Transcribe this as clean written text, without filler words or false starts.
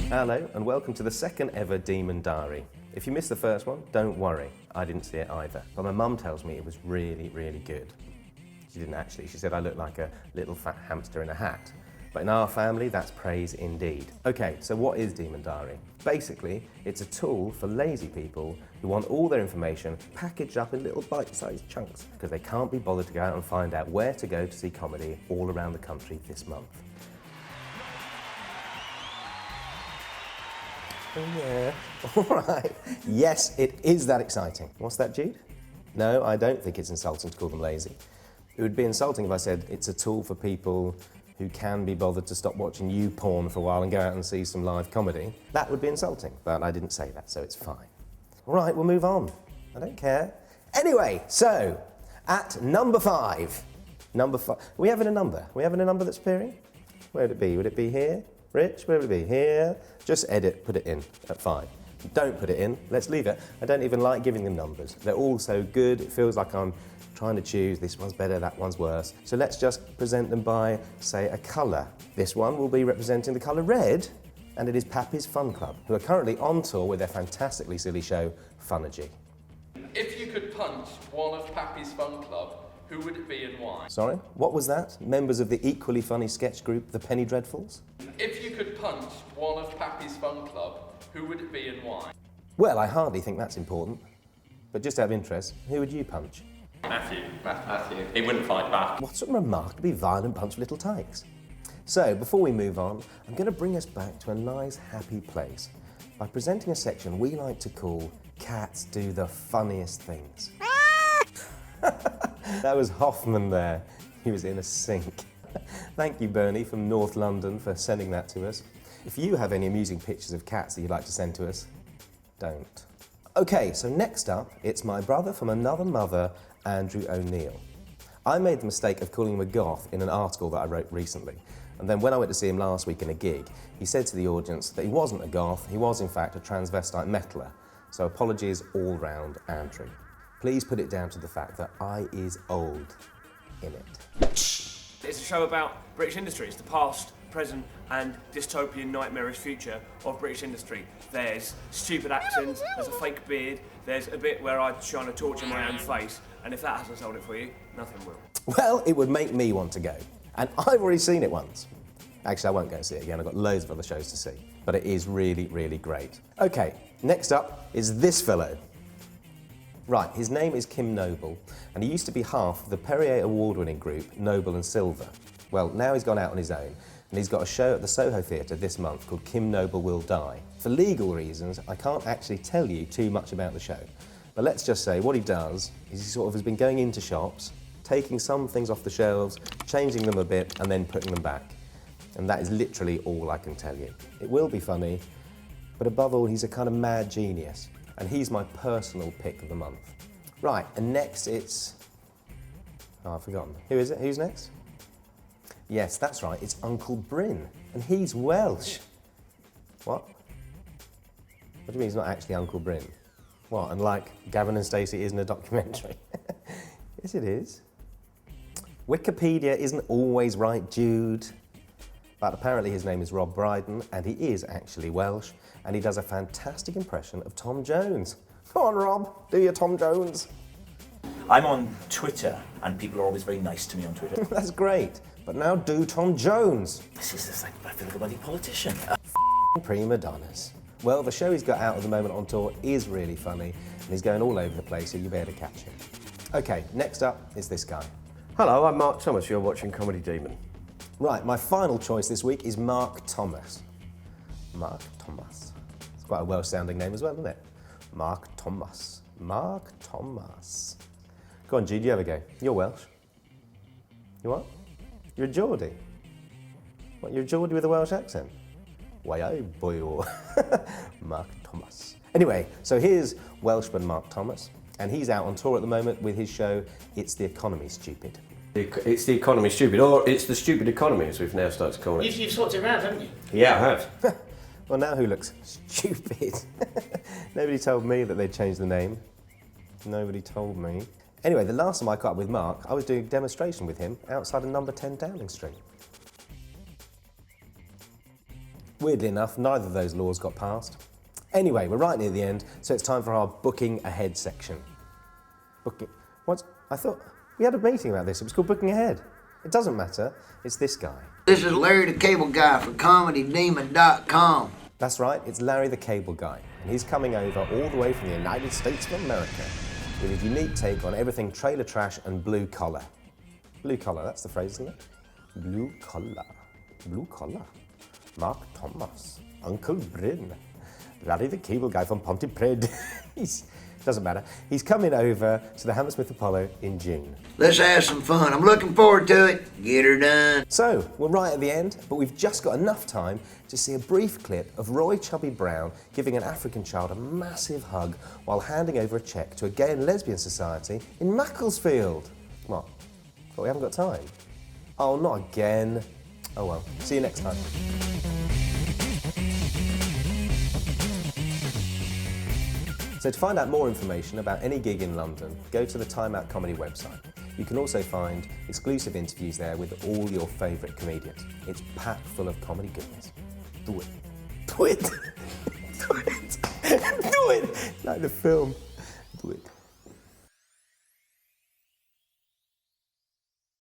Hello and welcome to the second ever Demon Diary. If you missed the first one, don't worry, I didn't see it either. But my mum tells me it was really, really good. She didn't actually, she said I looked like a little fat hamster in a hat. But in our family, that's praise indeed. Okay, so what is Demon Diary? Basically, it's a tool for lazy people who want all their information packaged up in little bite-sized chunks because they can't be bothered to go out and find out where to go to see comedy all around the country this month. Oh yeah, all right. Yes, it is that exciting. What's that, Jude? No, I don't think it's insulting to call them lazy. It would be insulting if I said it's a tool for people who can be bothered to stop watching you porn for a while and go out and see some live comedy. That would be insulting, but I didn't say that, so it's fine. All right, we'll move on. I don't care. Anyway, so, at number 5. Number 5. Are we having a number? Are we having a number that's appearing? Where would it be? Would it be here? Rich, where would it be? Here? Just edit, put it in at 5. Don't put it in, let's leave it. I don't even like giving them numbers. They're all so good, it feels like I'm trying to choose, this one's better, that one's worse. So let's just present them by, say, a colour. This one will be representing the colour red, and it is Pappy's Fun Club, who are currently on tour with their fantastically silly show, Funergy. If you could punch one of Pappy's Fun Club, who would it be and why? Sorry, what was that? Members of the equally funny sketch group, the Penny Dreadfuls? If you could punch one of Pappy's Fun Club, who would it be and why? Well, I hardly think that's important. But just out of interest, who would you punch? Matthew. He wouldn't fight back. What sort of remarkably violent bunch of little tykes? So, before we move on, I'm going to bring us back to a nice, happy place by presenting a section we like to call Cats Do the Funniest Things. That was Hoffman there. He was in a sink. Thank you, Bernie, from North London, for sending that to us. If you have any amusing pictures of cats that you'd like to send to us, don't. Okay, so next up, it's my brother from another mother, Andrew O'Neill. I made the mistake of calling him a goth in an article that I wrote recently. And then when I went to see him last week in a gig, he said to the audience that he wasn't a goth, he was in fact a transvestite metaler. So apologies all round, Andrew. Please put it down to the fact that I is old in it. It's a show about British industries, the past, present and dystopian nightmarish future of British industry. There's stupid accents, there's a fake beard, there's a bit where I shine a torch in my own face, and if that hasn't sold it for you, nothing will. Well, it would make me want to go. And I've already seen it once. Actually, I won't go and see it again, I've got loads of other shows to see. But it is really, really great. Okay, next up is this fellow. Right, his name is Kim Noble, and he used to be half of the Perrier award-winning group Noble and Silver. Well, now he's gone out on his own, and he's got a show at the Soho Theatre this month called Kim Noble Will Die. For legal reasons, I can't actually tell you too much about the show, but let's just say what he does is he sort of has been going into shops, taking some things off the shelves, changing them a bit, and then putting them back. And that is literally all I can tell you. It will be funny, but above all, he's a kind of mad genius. And he's my personal pick of the month. Right, and next it's... Oh, I've forgotten. Who is it? Who's next? Yes, that's right, it's Uncle Bryn, and he's Welsh. What? What do you mean he's not actually Uncle Bryn? What, and like Gavin and Stacey isn't a documentary? Yes, it is. Wikipedia isn't always right, Jude. But apparently his name is Rob Brydon, and he is actually Welsh, and he does a fantastic impression of Tom Jones. Come on, Rob, do your Tom Jones. I'm on Twitter, and people are always very nice to me on Twitter. That's great, but now do Tom Jones. This is just like, I feel like a bloody politician. Prima donnas. Well, the show he's got out at the moment on tour is really funny, and he's going all over the place, so you better catch him. Okay, next up is this guy. Hello, I'm Mark Thomas, you're watching Comedy Demon. Right, my final choice this week is Mark Thomas. Mark Thomas. It's quite a Welsh-sounding name as well, isn't it? Mark Thomas. Mark Thomas. Go on, Jude, you have a go. You're Welsh. You what? You're a Geordie. What, you're a Geordie with a Welsh accent? Why, oh boy. Mark Thomas. Anyway, so here's Welshman Mark Thomas, and he's out on tour at the moment with his show, It's the Economy, Stupid. It's the economy stupid, or it's the stupid economy as we've now started to call it. You've swapped it around, haven't you? Yeah, I have. Well, now who looks stupid? Nobody told me that they'd changed the name. Nobody told me. Anyway, the last time I caught up with Mark, I was doing a demonstration with him outside of number 10 Downing Street. Weirdly enough, neither of those laws got passed. Anyway, we're right near the end, so it's time for our booking ahead section. Booking... What? I thought we had a meeting about this. It was called Booking Ahead. It doesn't matter. It's this guy. This is Larry the Cable Guy for ComedyDemon.com. That's right, it's Larry the Cable Guy, and he's coming over all the way from the United States of America with a unique take on everything trailer trash and blue collar. Blue collar, that's the phrase, isn't it? Blue collar. Blue collar. Mark Thomas. Uncle Bryn. Larry the Cable Guy from Pontypridd. Doesn't matter. He's coming over to the Hammersmith Apollo in June. Let's have some fun. I'm looking forward to it. Get her done. So, we're right at the end, but we've just got enough time to see a brief clip of Roy Chubby Brown giving an African child a massive hug while handing over a cheque to a gay and lesbian society in Macclesfield. What? But we haven't got time. Oh, not again. Oh well. See you next time. So to find out more information about any gig in London, go to the Time Out Comedy website. You can also find exclusive interviews there with all your favourite comedians. It's packed full of comedy goodness. Do it. Do it. Do it. Do it. Like the film.